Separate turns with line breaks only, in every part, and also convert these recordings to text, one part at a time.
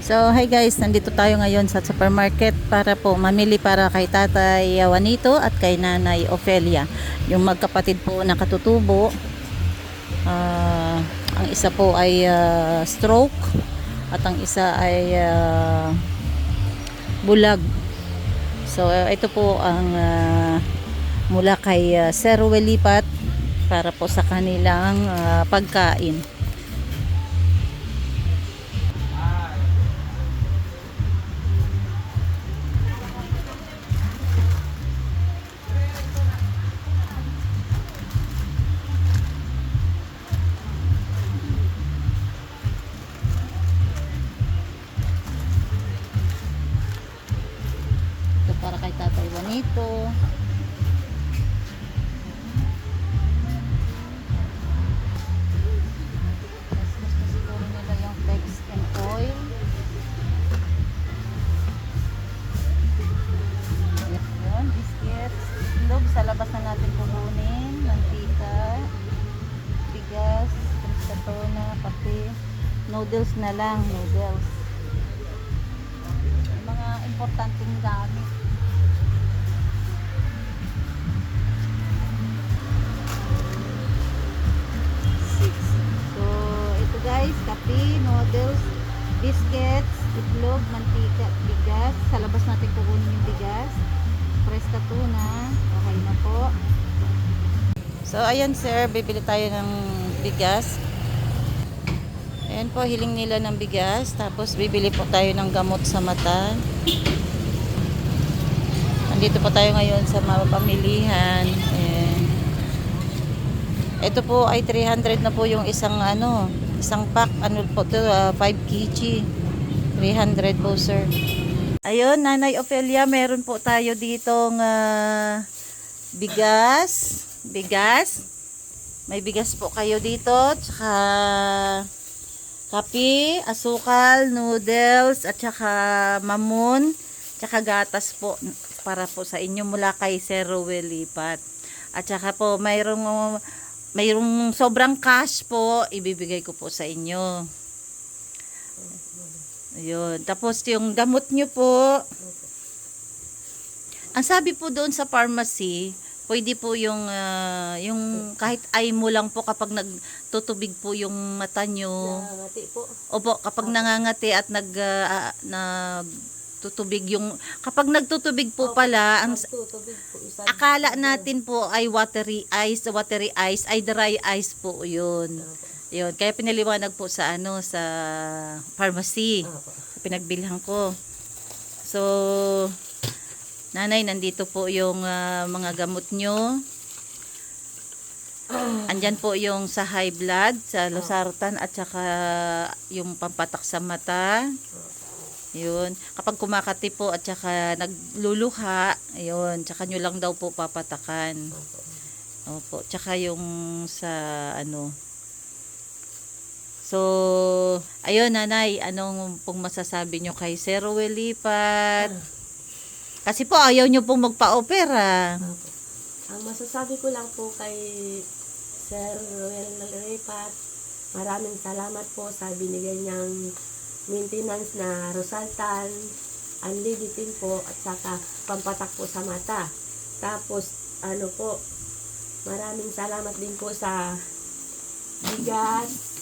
So, hi guys, nandito tayo ngayon sa supermarket para po mamili para kay Tatay Juanito at kay Nanay Ofelia. Yung magkapatid po na katutubo. Ang isa po ay stroke at ang isa ay bulag. So, ito po ang mula kay Sir Welipat para po sa kanilang pagkain. Para kay Tatay Juanito. Gusto siguro nila yung flex and oil. Yun, biscuits. Itlog, sa labas na natin kukunin. Mantika, bigas, tuna, kape. Noodles na lang, noodles. Yung mga importanteng gamit. So, ito guys, kape, noodles, biscuits, itlog, mantika, bigas. Sa labas natin kukunin yung bigas. Presta tuna. Okay na po. So, ayan sir, bibili tayo ng bigas. Ayan po, hiling nila ng bigas. Tapos, bibili po tayo ng gamot sa mata. Nandito po tayo ngayon sa pamilihan. Ayan. Ito po ay 300 na po yung isang isang pack, po to, 5 kg. 300 po sir. Ayun, Nanay Ofelia, meron po tayo ditong bigas. May bigas po kayo dito, tsaka kape, asukal, noodles, at tsaka mamon, tsaka gatas po para po sa inyo mula kay Sir Welipat. At tsaka po mayroong sobrang cash po, ibibigay ko po sa inyo. Ayun. Tapos yung gamot nyo po, ang sabi po doon sa pharmacy, pwede po yung kahit eye mo lang po kapag nagtutubig po yung mata nyo.
Nangangati po.
Opo, kapag nangangati at nagtutubig kapag nagtutubig po pala, ang
Nagtutubig po.
akala natin po ay watery eyes ay dry eyes po yun. Yun, kaya pinaliwanag po sa sa pharmacy. Pinagbilhan ko. So, Nanay, nandito po yung mga gamot nyo. Andyan po yung sa high blood, sa losartan, at saka yung pampatak sa mata. Yun. Kapag kumakati po at saka nagluluha, yun, tsaka nyo lang daw po papatakan. Opo. Tsaka yung sa So, ayun Nanay, anong pong masasabi nyo kay Sir Welipat? Kasi po ayaw nyo pong magpa-opera.
Ang masasabi ko lang po kay Sir Welipat, maraming salamat po sa binigay niyang maintenance na Rosaltan, Anliditin po, at saka pampatak po sa mata. Tapos, maraming salamat din po sa bigas,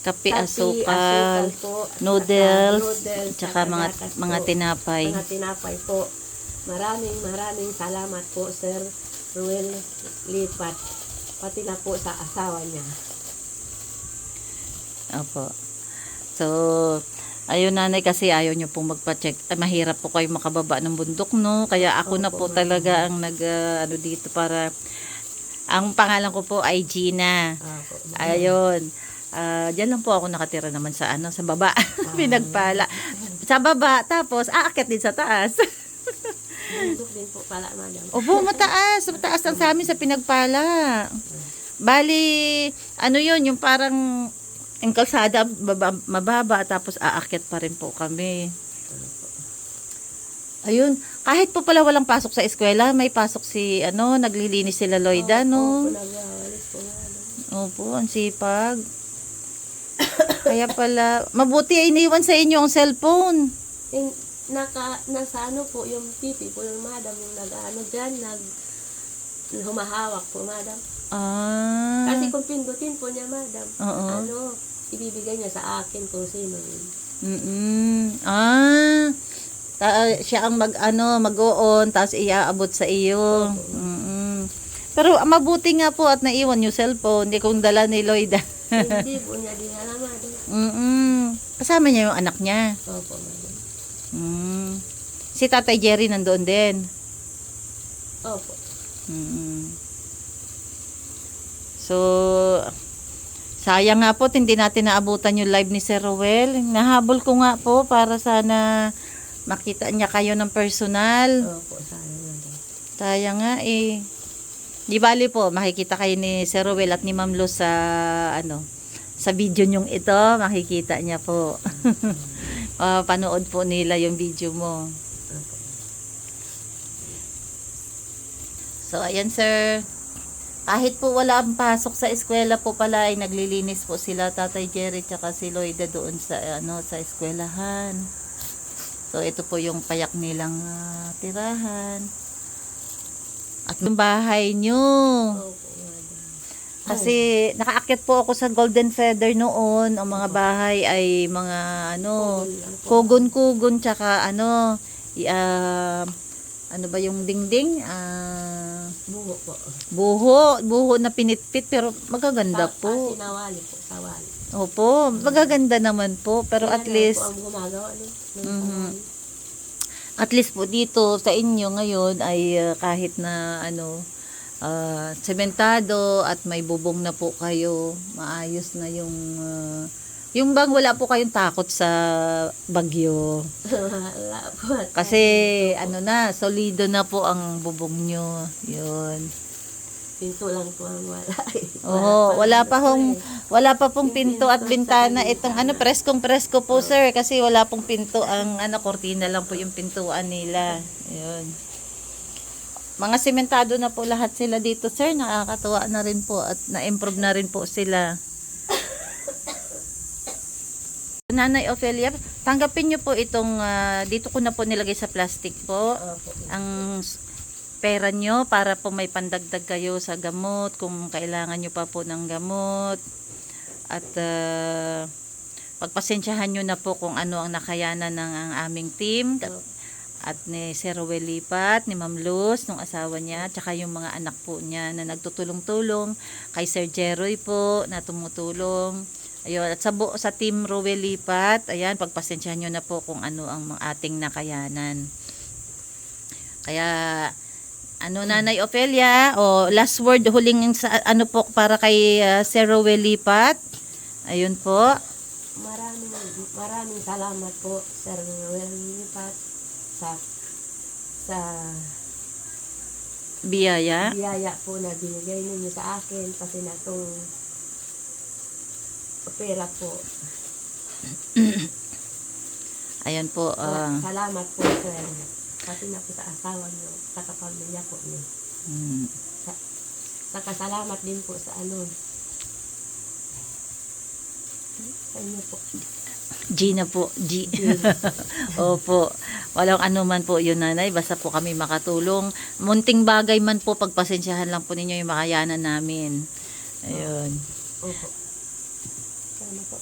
Kape, asukal,
po,
noodles, tsaka
gatas
mga
po.
tinapay.
Mga tinapay po. Maraming salamat po, Sir Ruel Lipat. Pati na po sa asawa niya.
Opo. So, ayun Nanay, kasi ayaw nyo pong magpa-check. Mahirap po kayo makababa ng bundok, no? Kaya ako na po talaga ang dito para, ang pangalan ko po ay Gina. Ayun. Diyan lang po ako nakatira naman sa sa baba. Pinagpala. Sa baba, tapos aakyat din sa taas.
Bundok din po pala, madam.
Opo, mataas. Mataas ang sa amin sa Pinagpala. Bali, yun, yung parang ang kalsada mababa, tapos aakyat pa rin po kami. Ayun, kahit po pala walang pasok sa eskwela, may pasok si naglilinis sila Loida, no?
Nagawalis po, madam.
Opo, ang sipag. Kaya pala, mabuti ay iniwan sa inyo ang cellphone.
Yung nasa ano po, yung pipi po yung madam, yung nag-ano dyan, humahawak po, madam.
Ah.
Kasi kung pindutin po niya, madam,
Oo.
ano, ibibigay niya sa akin kung sino yun.
Ah. Siya ang mag-on, tapos iaabot sa iyo. Pero mabuti nga po at naiwan yung cellphone, hindi kung dala ni Lloyd.
Hindi po niya dinala, madam.
Kasama niya yung anak niya.
Opo, madam.
Si Tatay Jerry nandoon din.
Opo.
So, sayang nga po, hindi natin naabutan yung live ni Sir Rowel. Nahabol ko nga po para sana makita niya kayo ng personal.
Opo, sayang, madam.
Sayang nga eh. Di bali po, makikita kayo ni Sir Rowel at ni Ma'am Luz sa sa video nyong ito, makikita niya po. Panood po nila yung video mo. So, ayan sir. Kahit po wala ang pasok sa eskwela po pala, ay naglilinis po sila Tatay Jerry tsaka si Lloyda doon sa sa eskwelahan. So, ito po yung payak nilang tirahan. At yung bahay nyo.
Opo, madam.
Kasi nakaakyat po ako sa Golden Feather noon. Ang mga bahay ay mga kugon-kugon tsaka ano ba yung dingding?
Buho po.
Buho na pinitpit pero magaganda po.
Sinawali po, sawali.
Opo, magaganda naman po pero at least
po ang gumagawa,
at least po dito sa inyo ngayon ay kahit na sementado at may bubong na po kayo, maayos na yung bang wala po kayong takot sa bagyo.
Wala po.
Kasi solido na po ang bubong nyo. Yun.
Pinto lang po ang wala.
Oo, wala pa pong pinto at bintana. Itong preskong-presko po sir kasi wala pong pinto ang kortina lang po yung pintuan nila. Ayun. Mga sementado na po lahat sila dito sir, nakakatuwa na rin po at na-improve na rin po sila. Nanay Ophelia, tanggapin niyo po itong dito ko na po nilagay sa plastic po. Ang pera nyo para po may pandagdag kayo sa gamot kung kailangan nyo pa po ng gamot at pagpasensyahan nyo na po kung ano ang nakayanan ng ang aming team at ni Sir Rowel Lipat, ni Ma'am Luz, nung asawa niya, tsaka yung mga anak po niya na nagtutulong-tulong, kay Sir Jeroy po na tumutulong. Ayun, at sa team Rowel Lipat, ayan, pagpasensyahan nyo na po kung ano ang ating nakayanan. Kaya Nanay Ophelia, last word huling sa po para kay Sir Rowel Lipat. Ayun po.
Maraming salamat po Sir Rowel Lipat sa
biyaya
po na binigay ninyo sa akin kasi na itong pera po.
Ayan po.
Salamat po sir. Kasi na po sa asawa nyo, sa kapamilya po niyo. Saka salamat din po sa sa inyo po.
Gina po. Opo. Walang anuman po yun nanay. Basta po kami makatulong. Munting bagay man po, pagpasensyahan lang po ninyo yung makayanan namin. Ayun.
Opo. Sana po.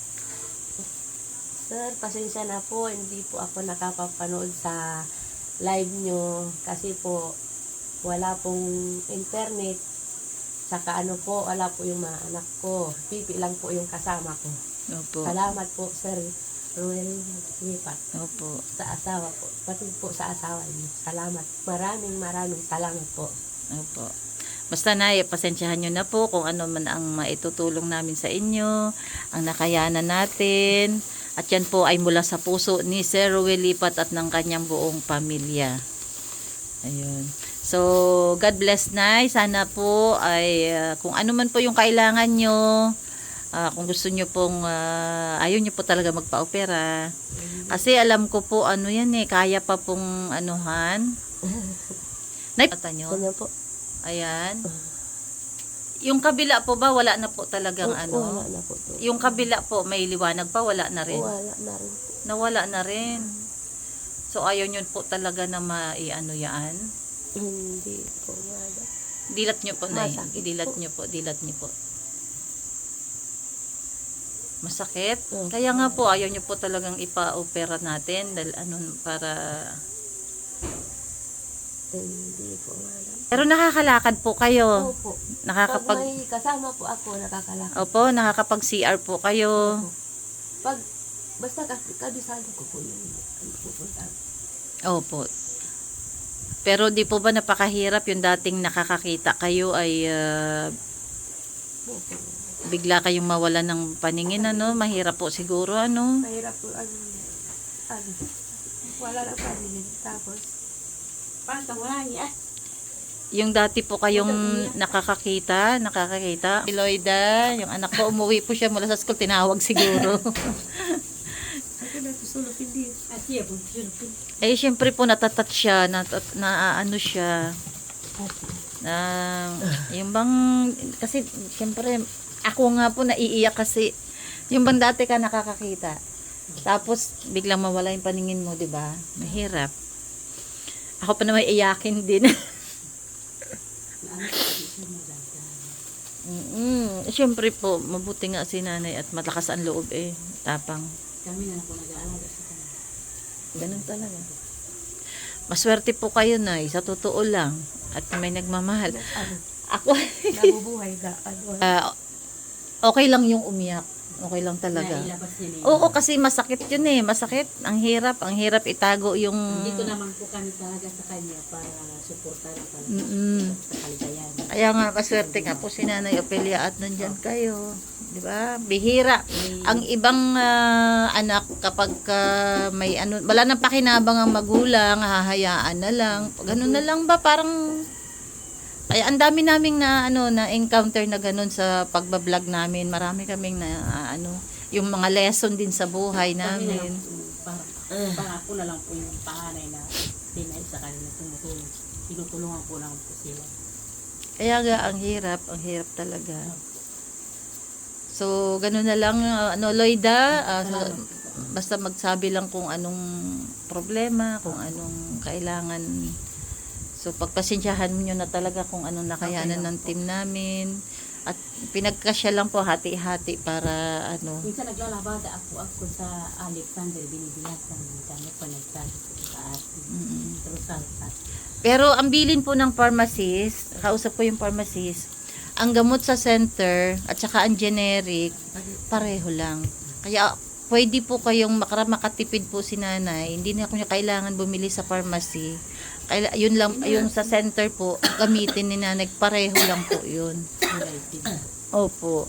Sir, pasensya na po. Hindi po ako nakapapanood sa live nyo kasi po wala pong internet saka wala po yung mga anak ko, pipi lang po yung kasama ko.
Opo.
Salamat po Sir Rowel Lipat.
Opo.
Sa asawa po, pati po sa asawa niyo. Salamat, maraming salamat po.
Opo. Basta pasensyahan nyo na po kung ano man ang maitutulong namin sa inyo, ang nakayanan natin. At yan po ay mula sa puso ni Sir Rowel Lipat at ng kanyang buong pamilya. Ayun. So, God bless Nay. Sana po ay kung ano man po yung kailangan nyo, kung gusto nyo pong, ayaw nyo po talaga magpa-opera. Kasi alam ko po, kaya pa pong anuhan. Nay, mata nyo.
Ganyan po.
Ayan. Yung kabila po ba, wala na po talagang ano?
Wala na po to.
Yung kabila po, may liwanag pa, wala na rin.
Wala na rin po.
Nawala na rin. So, ayaw nyo po talaga na maiano yan.
Hindi po wala.
Dilat nyo po, Nay.
Masakit
Dilat
po.
nyo po, dilat nyo po. Masakit?
Opo.
Kaya nga po, ayaw nyo po talagang ipa-opera natin. Dahil ano, para...
Hindi po wala.
Pero nakakalakad po kayo.
Opo. Pag
Nakakapag...
may kasama po ako, nakakalakad.
Opo, nakakapag-CR po kayo.
Opo. Pag, basta kabisado ko po yung pupunta.
Opo. Pero di po ba napakahirap yung dating nakakakita kayo ay
Opo.
bigla kayong mawala ng paningin, ano? Mahirap po siguro, ano?
Mahirap po wala na paningin. Tapos, wala niya.
Yung dati po kayong nakakakita. Si Loida, yung anak ko, umuwi po siya mula sa school, tinawag siguro. Eh, syempre po natatouch siya, na ano siya. Na, yung bang, kasi, syempre, ako nga po naiiyak kasi, yung bang dati ka nakakakita. Tapos, biglang mawala yung paningin mo, di ba? Mahirap. Ako pa naman iyakin din. Siyempre po, mabuti nga si nanay at malakas ang loob eh. Tapang.
Kami na po nag-aalaga sa kanila.
Ganun talaga. Maswerte po kayo, Nay. Sa totoo lang. At may nagmamahal. Ako,
Nabubuhay ka.
okay lang yung umiyak. Okay lang talaga.
Nailabas niya niya.
Oo, kasi masakit yun eh. Masakit. Ang hirap itago yung...
Dito naman po kami talaga sa kanya para suportahan talaga sa kaligayahan.
Kaya nga, maswerte nga po si Nanay Opelia at nandyan kayo. Di ba? Bihira. Ang ibang anak, kapag may ano, wala nang pakinabang ang magulang, hahayaan na lang. Ganun na lang ba? Parang... Kaya ang dami naming na encounter na ganun sa pagba-vlog namin. Marami kaming na yung mga lesson din sa buhay
Kami na
namin.
lang po, parang ako na lang po yung panganay na pinay sa kanila tumutulong. Tinutulungan po lang po sila.
Kaya nga ang hirap talaga. So ganun na lang Loida, basta magsabi lang kung anong problema, kung anong kailangan. So, pagpasensyahan nyo na talaga kung anong nakayanan ng team namin. At pinagkasya lang po hati-hati para
Minsan naglalabada ako sa Alexander, binibiyasan. Kami pa nagsabi ko sa atin. Rosaltan.
Pero ang bilin po ng pharmacist, kausap ko yung pharmacist, ang gamot sa center at saka ang generic, pareho lang. Kaya pwede po kayong makatipid po si nanay. Hindi na kailangan bumili sa pharmacy. Yun lang, yung sa center po, gamitin ni nanay, pareho lang po yun. Opo.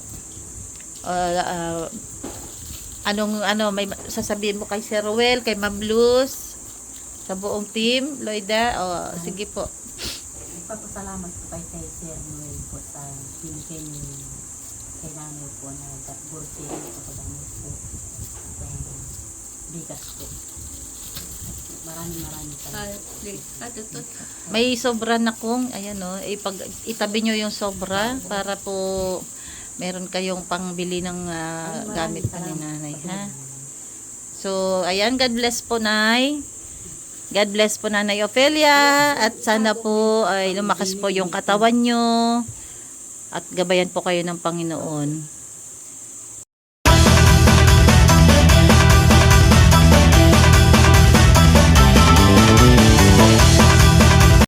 May sasabihin mo kay Sir Ruel, kay Ma'am Luz, sa buong team, Loida? Sige po.
Nagpapasalamat po kay Sir Noel po sa pinigay ni kay nanay po na bursi po sa gamot po. Sa bigas po. Maraming salamat.
May sobra na kung, itabi nyo yung sobra para po meron kayong pangbili ng gamit pa ni nanay, ha? So, ayan, God bless po, Nay. God bless po, Nanay Ofelia. At sana po ay lumakas po yung katawan nyo. At gabayan po kayo ng Panginoon.